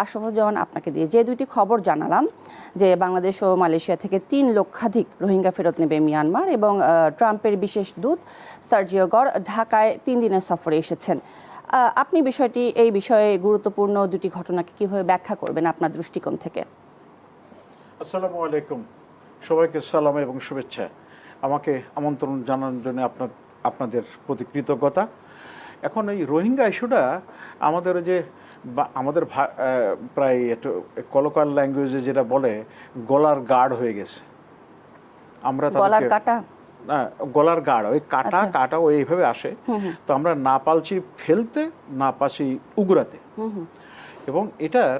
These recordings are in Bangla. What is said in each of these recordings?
আশরাফুজ্জামান আপনাকে দিয়ে যে দুইটি খবর জানালাম যে বাংলাদেশ ও মালয়েশিয়া থেকে ৩ লক্ষাধিক রোহিঙ্গা ফেরত নেবে মিয়ানমার এবং ট্রাম্পের বিশেষ দূত সার্জিও গর ঢাকায় ৩ দিনের সফরে এসেছেন। আপনি এই বিষয়ে গুরুত্বপূর্ণ দুটি ঘটনাকে কিভাবে ব্যাখ্যা করবেন আপনার দৃষ্টিকোণ থেকে? আসসালামু আলাইকুম, সবাইকে সালাম এবং শুভেচ্ছা। আমাকে আমন্ত্রণ জানানোর জন্য আপনাদের প্রতি কৃতজ্ঞতা। এখন এই রোহিঙ্গা ইস্যুটা আমাদের আমাদের প্রায় একটু কলোকাল ল্যাঙ্গুয়েজে যেটা বলে গলার গার্ড হয়ে গেছে। আমরা গলার কাটা, গলার গাড়, ওই কাটা ওই এইভাবে আসে। তো আমরা না পালছি ফেলতে, না পাচ্ছি উগরাতে, এবং এটার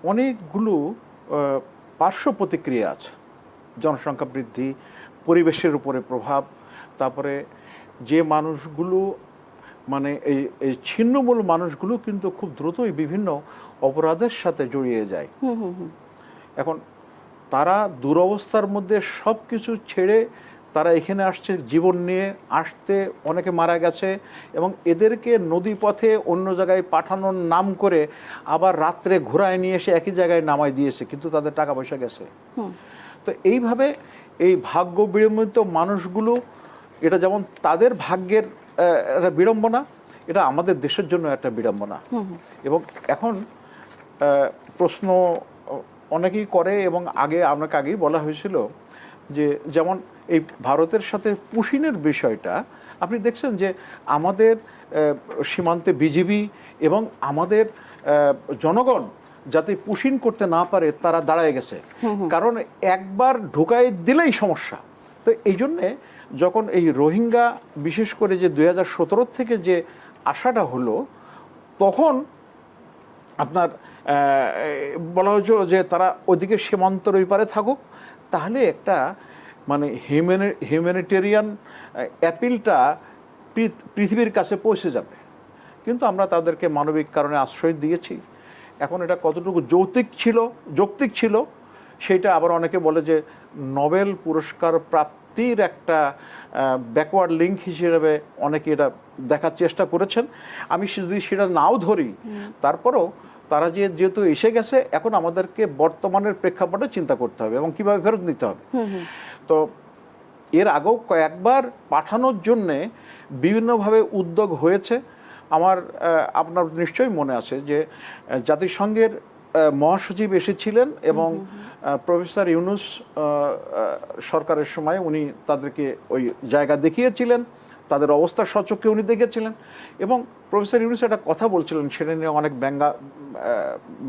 অনেকগুলো পার্শ্ব প্রতিক্রিয়া আছে। জনসংখ্যা বৃদ্ধি, পরিবেশের উপরে প্রভাব, তারপরে যে মানুষগুলো মানে এই ছিন্নমূল মানুষগুলো কিন্তু খুব দ্রুতই বিভিন্ন অপরাধের সাথে জড়িয়ে যায়। এখন তারা দুরবস্থার মধ্যে সব কিছু ছেড়ে তারা এখানে আসছে, জীবন নিয়ে আসতে অনেকে মারা গেছে, এবং এদেরকে নদী পথে অন্য জায়গায় পাঠানোর নাম করে আবার রাত্রে ঘোরায় নিয়ে এসে একই জায়গায় নামাই দিয়েছে, কিন্তু তাদের টাকা পয়সা গেছে। তো এইভাবে এই ভাগ্য বিড়ম্বিত মানুষগুলো, এটা যেমন তাদের ভাগ্যের একটা বিড়ম্বনা, এটা আমাদের দেশের জন্য একটা বিড়ম্বনা। এবং এখন প্রশ্ন অনেকেই করে, এবং আপনাকে আগেই বলা হয়েছিল যে যেমন এই ভারতের সাথে পুশিনের বিষয়টা আপনি দেখছেন যে আমাদের সীমান্তে বিজিবি এবং আমাদের জনগণ যাতে পুশিন করতে না পারে তারা দাঁড়ায় গেছে, কারণ একবার ঢুকাই দিলেই সমস্যা। তো এই জন্যে যখন এই রোহিঙ্গা বিশেষ করে যে 2017 থেকে যে আশাটা হলো, তখন আপনার বলা হয়েছিল যে তারা ওইদিকে সীমান্তর ওই পারে থাকুক, তাহলে একটা মানে হিউম্যানিটেরিয়ান অ্যাপিলটা পৃথিবীর কাছে পৌঁছে যাবে। কিন্তু আমরা তাদেরকে মানবিক কারণে আশ্রয় দিয়েছি। এখন এটা কতটুকু যৌক্তিক ছিল সেইটা আবার অনেকে বলে যে নোবেল পুরস্কার প্রাপ্তির একটা ব্যাকওয়ার্ড লিঙ্ক হিসেবে অনেকে এটা দেখার চেষ্টা করেছেন। আমি যদি সেটা নাও ধরি, তারপরও তারা যেহেতু এসে গেছে, এখন আমাদেরকে বর্তমানের প্রেক্ষাপটে চিন্তা করতে হবে এবং কিভাবে ফেরত নিতে হবে। তো এর আগেও কয়েকবার পাঠানোর জন্যে বিভিন্নভাবে উদ্যোগ হয়েছে। আপনার নিশ্চয়ই মনে আছে যে জাতিসংঘের মহাসচিব এসেছিলেন, এবং প্রফেসর ইউনুস সরকারের সময় উনি তাদেরকে ওই জায়গা দেখিয়েছিলেন, তাদের অবস্থা সচক্ষে উনি দেখেছিলেন, এবং প্রফেসর ইউনুস একটা কথা বলছিলেন, সেটা নিয়ে অনেক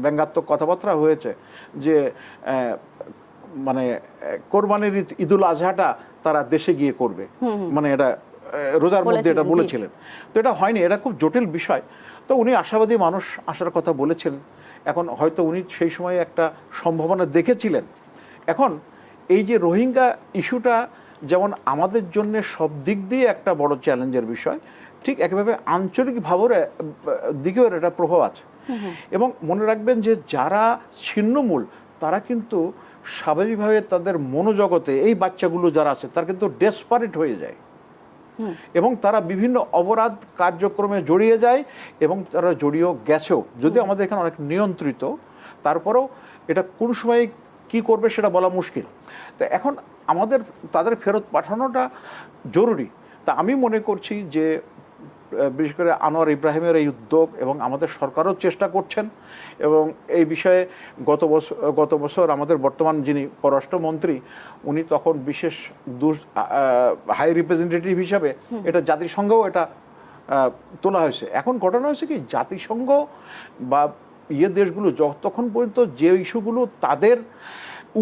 ব্যঙ্গাত্মক কথাবার্তা হয়েছে যে মানে কোরবানির ঈদুল আজহাটা তারা দেশে গিয়ে করবে, মানে এটা রোজার মধ্যে এটা বলেছিলেন। তো এটা হয়নি, এটা খুব জটিল বিষয়। তো উনি আশাবাদী মানুষ, আসার কথা বলেছিলেন। এখন হয়তো উনি সেই সময় একটা সম্ভাবনা দেখেছিলেন। এখন এই যে রোহিঙ্গা ইস্যুটা যেমন আমাদের জন্য সব দিক দিয়ে একটা বড় চ্যালেঞ্জের বিষয়, ঠিক একইভাবে আঞ্চলিক ভাবের দিকেও এটা প্রভাব আছে। এবং মনে রাখবেন যে যারা ছিন্নমূল, তারা কিন্তু স্বাভাবিকভাবে তাদের মনোজগতে এই বাচ্চাগুলো যারা আছে তারা কিন্তু ডেসপারেট হয়ে যায়, এবং তারা বিভিন্ন অপরাধ কার্যক্রমে জড়িয়ে যায়, এবং তারা জড়িয়েও গেছেও। যদিও আমাদের এখানে অনেক নিয়ন্ত্রিত, তারপরেও এটা কোন সময় কি করবে সেটা বলা মুশকিল। তো এখন আমাদের তাদের ফেরত পাঠানোটা জরুরি। তা আমি মনে করছি যে বিশেষ করে আনোয়ার ইব্রাহিমের এই উদ্যোগ, এবং আমাদের সরকারও চেষ্টা করছেন, এবং এই বিষয়ে গত বছর আমাদের বর্তমান যিনি পররাষ্ট্রমন্ত্রী, উনি তখন বিশেষ হাই রিপ্রেজেন্টেটিভ হিসাবে এটা জাতিসংঘও এটা তোলা হয়েছে। এখন ঘটনা হয়েছে কি, জাতিসংঘ বা দেশগুলো যতক্ষণ পর্যন্ত যে ইস্যুগুলো তাদের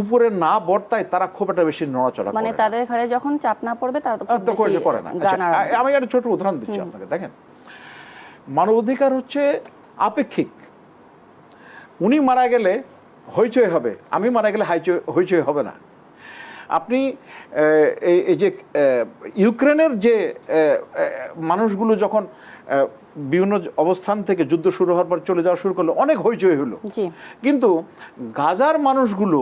উপরে না বর্তায়, তারা খুব একটা বেশি নড়াচড়া করে, মানে তাদের ঘরে যখন চাপ না পড়বে তারা তো করে না। আমি একটা ছোট উদাহরণ দিচ্ছি আপনাকে। দেখেন, মানবাধিকার হচ্ছে আপেক্ষিক। উনি মারা গেলে হইচই হবে, আমি মারা গেলে হইচই হবে না। আপনি এই যে ইউক্রেনের যে মানুষগুলো যখন বিভিন্ন অবস্থান থেকে যুদ্ধ শুরু হওয়ার পর চলে যাওয়া শুরু করলো, অনেক হইচই হলো। কিন্তু গাজার মানুষগুলো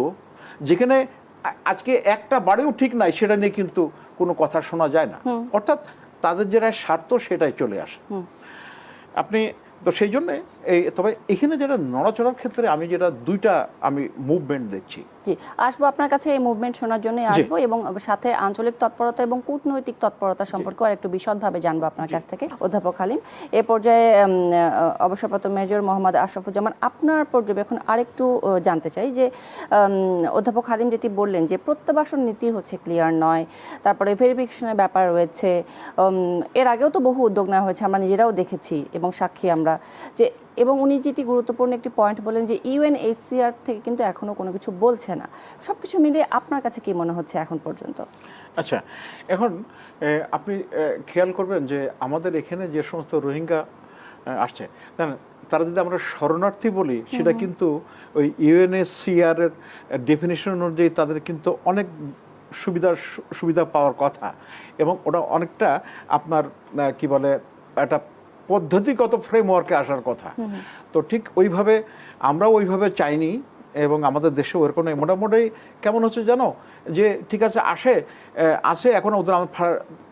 যেখানে আজকে একটা বাড়িও ঠিক নাই, সেটা নিয়ে কিন্তু কোনো কথা শোনা যায় না। অর্থাৎ তাদের যেটা স্বার্থ সেটাই চলে আসে। আপনি তো সেই জন্যে তবে এখানে যেটা নড়াচড়ার ক্ষেত্রে আমি যেটা দুইটা আমি মুভমেন্ট দেখছি। জি, আসবো আপনার কাছে এই মুভমেন্ট শোনার জন্যই আসবো, এবং সাথে আঞ্চলিক তৎপরতা এবং কূটনৈতিক তৎপরতা সম্পর্কে আর একটু বিশদভাবে জানবো আপনার কাছ থেকে। অধ্যাপক হালিম, এ পর্যায়ে অবসরপ্রাপ্ত মেজর মোহাম্মদ আশরাফুজ্জামান, আপনার পর্যবেক্ষণ আরেকটু জানতে চাই যে অধ্যাপক হালিম যেটি বললেন যে প্রত্যাবাসন নীতি হচ্ছে ক্লিয়ার নয়, তারপরে ভেরিফিকেশনের ব্যাপার রয়েছে, এর আগেও তো বহু উদ্যোগ নেওয়া হয়েছে, আমরা নিজেরাও দেখেছি এবং সাক্ষী আমরা যে, এবং উনি যেটি গুরুত্বপূর্ণ একটি পয়েন্ট বলেন যে ইউএনএইচসিআর থেকে কিন্তু এখনো কোনো কিছু বলছে না। সবকিছু মিলিয়ে আপনার কাছে কি মনে হচ্ছে এখন পর্যন্ত? আচ্ছা, এখন আপনি খেয়াল করবেন যে আমাদের এখানে যে সমস্ত রোহিঙ্গা আসছে, তারা যদি আমরা শরণার্থী বলি, সেটা কিন্তু ওই ইউএনএইচসিআর এর ডেফিনিশন অনুযায়ী তাদের কিন্তু অনেক সুবিধা পাওয়ার কথা, এবং ওটা অনেকটা আপনার কি বলে একটা পদ্ধতিগত ফ্রেমওয়ার্কে আসার কথা। তো ঠিক ওইভাবে আমরাও ওইভাবে চাইনি, এবং আমাদের দেশেও এরকম মোটামুটি কেমন হচ্ছে জানো, যে ঠিক আছে আসে এখন ওদের আমরা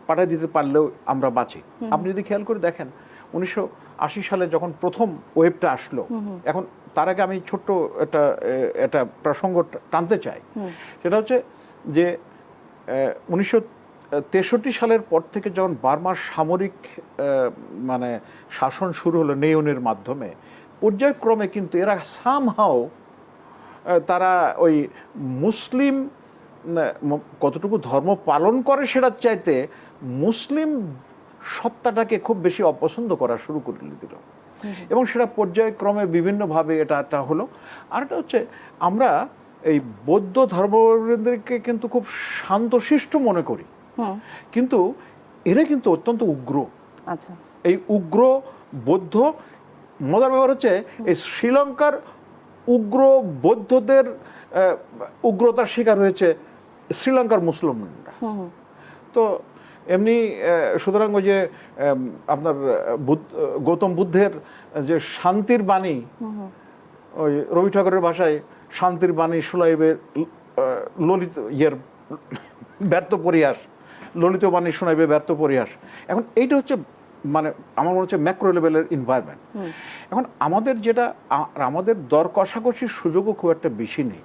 পাঠিয়ে দিতে পারলেও আমরা বাঁচি। আপনি যদি খেয়াল করে দেখেন 1980 সালে যখন প্রথম ওয়েবটা আসলো, এখন তার আগে আমি ছোট্ট একটা প্রসঙ্গ টানতে চাই। সেটা হচ্ছে যে 1963 সালের পর থেকে যখন বার্মার সামরিক মানে শাসন শুরু হলো নেয়নের মাধ্যমে, পর্যায়ক্রমে কিন্তু এরা সামহাও তারা ওই মুসলিম কতটুকু ধর্ম পালন করে সেটার চাইতে মুসলিম সত্তাটাকে খুব বেশি অপছন্দ করা শুরু করে দিল, এবং সেটা পর্যায়ক্রমে বিভিন্নভাবে এটা হলো। আর এটা হচ্ছে আমরা এই বৌদ্ধ ধর্মাবলম্বীদেরকে কিন্তু খুব শান্তশিষ্ট মনে করি, কিন্তু এরা কিন্তু অত্যন্ত উগ্র। আচ্ছা, এই উগ্র বৌদ্ধ, মজার ব্যাপার হচ্ছে এই শ্রীলঙ্কার উগ্র বৌদ্ধদের উগ্রতার শিকার হয়েছে শ্রীলঙ্কার মুসলমানরা। তো এমনি সুতরাং ওই যে আপনার গৌতম বুদ্ধের যে শান্তির বাণী, ওই রবি ঠাকুরের ভাষায় শান্তির বাণী শোনাইবে ললিত ব্যর্থ পরিহাস, ললিত বাণী শোনাইবে ব্যর্থ পরিহাস। এখন এইটা হচ্ছে মানে আমার মনে হচ্ছে ম্যাক্রো লেভেলের এনভায়রনমেন্ট। এখন আমাদের যেটা আমাদের দর কষাকষির সুযোগও খুব একটা বেশি নেই।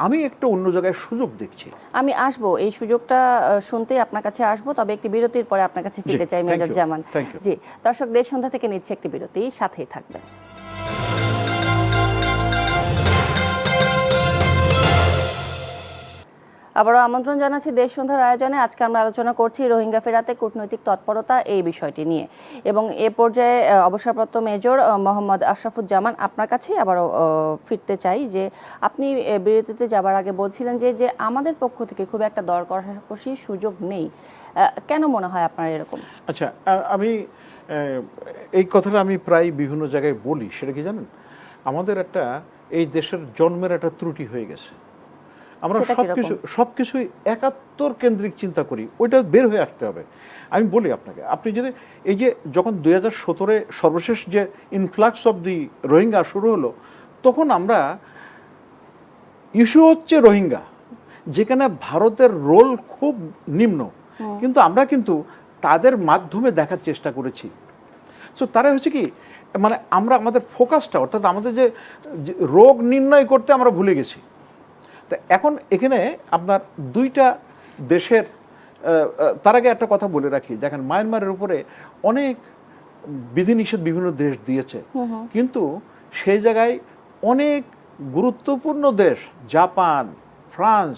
আমি একটা অন্য জায়গায় সুযোগ দেখছি। আমি আসবো, এই সুযোগটা শুনতেই আপনার কাছে আসবো, তবে একটি বিরতির পরে আপনার কাছে ফিরতে চাই মেজর জামান। জি দর্শক, দেশ সন্ধ্যা থেকে নিচ্ছে একটি বিরতি, সাথেই থাকবেন। আবারও আমন্ত্রণ জানাচ্ছি দেশ সন্ধ্যার আয়োজনে। আজকে আমরা আলোচনা করছি রোহিঙ্গা ফেরাতে কূটনৈতিক তৎপরতা এই বিষয়টি নিয়ে, এবং এ পর্যায়ে অবসরপ্রাপ্ত মেজর মোহাম্মদ আশরাফুজ্জামান, আপনার কাছে আবারও ফিরতে চাই যে আপনি বিরতিতে যাবার আগে বলছিলেন যে আমাদের পক্ষ থেকে খুব একটা দর কষাকষির সুযোগ নেই, কেন মনে হয় আপনার এরকম? আচ্ছা, আমি এই কথাটা আমি প্রায় বিভিন্ন জায়গায় বলি। সেটা কি জানেন, আমাদের একটা এই দেশের জন্মের একটা ত্রুটি হয়ে গেছে। আমরা সবকিছুই 71 কেন্দ্রিক চিন্তা করি, ওইটা বের হয়ে আসতে হবে। আমি বলি আপনাকে, আপনি যদি এই যে যখন 2017 সর্বশেষ যে ইনফ্লাক্স অফ দি রোহিঙ্গা শুরু হলো, তখন আমরা ইস্যু হচ্ছে রোহিঙ্গা, যেখানে ভারতের রোল খুব নিম্ন, কিন্তু আমরা কিন্তু তাদের মাধ্যমে দেখার চেষ্টা করেছি। সো তারা হচ্ছে কি, মানে আমরা আমাদের ফোকাসটা, অর্থাৎ আমাদের যে রোগ নির্ণয় করতে আমরা ভুলে গেছি। তো এখন এখানে আপনার দুইটা দেশের, তার আগে একটা কথা বলে রাখি, দেখেন মায়ানমারের উপরে অনেক বিধিনিষেধ বিভিন্ন দেশ দিয়েছে, কিন্তু সেই জায়গায় অনেক গুরুত্বপূর্ণ দেশ, জাপান, ফ্রান্স,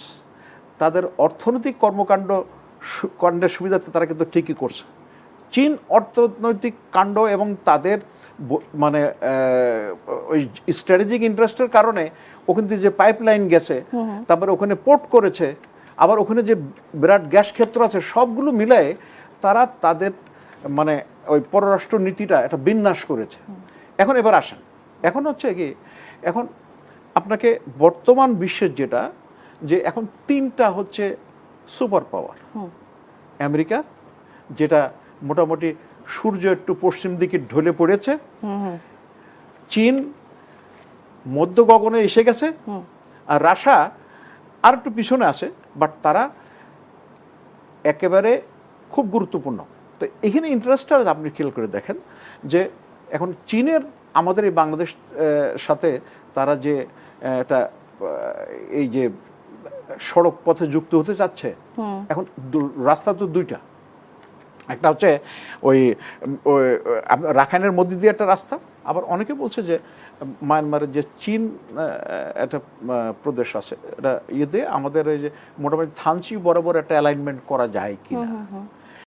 তাদের অর্থনৈতিক কর্মকাণ্ডের সুবিধাতে তারা কিন্তু ঠিকই করছে। চীন অর্থনৈতিক কাণ্ড এবং তাদের মানে ওই স্ট্র্যাটেজিক ইন্টারেস্টের কারণে ওখান থেকে যে পাইপলাইন গেছে, তারপরে ওখানে পোর্ট করেছে, আবার ওখানে যে বিরাট গ্যাস ক্ষেত্র আছে, সবগুলো মিলায়ে তারা তাদের মানে ওই পররাষ্ট্র নীতিটা একটা বিন্যাস করেছে। এখন এবার আসেন, এখন হচ্ছে কি, এখন আপনাকে বর্তমান বিশ্বের যেটা, যে এখন তিনটা হচ্ছে সুপার পাওয়ার। আমেরিকা, যেটা মোটামুটি সূর্য একটু পশ্চিম দিকে ঢলে পড়েছে, চীন মধ্য গগনে এসে গেছে, আর রাশিয়া আর একটু পিছনে আছে, বাট তারা একেবারে খুব গুরুত্বপূর্ণ। তো এখানে ইন্টারেস্টটা আপনি খেয়াল করে দেখেন যে এখন চীনের আমাদের এই বাংলাদেশ সাথে তারা যে একটা এই যে সড়ক পথে যুক্ত হতে চাচ্ছে, এখন রাস্তা তো দুইটা। একটা হচ্ছে ওই রাখাইনের মধ্যে দিয়ে একটা রাস্তা, আবার অনেকে বলছে যে মায়ানমারের যে চীন একটা প্রদেশ আছে, এটা ইয়ে দিয়ে আমাদের এই যে মোটামুটি থানচি বরাবর একটা অ্যালাইনমেন্ট করা যায় কিনা।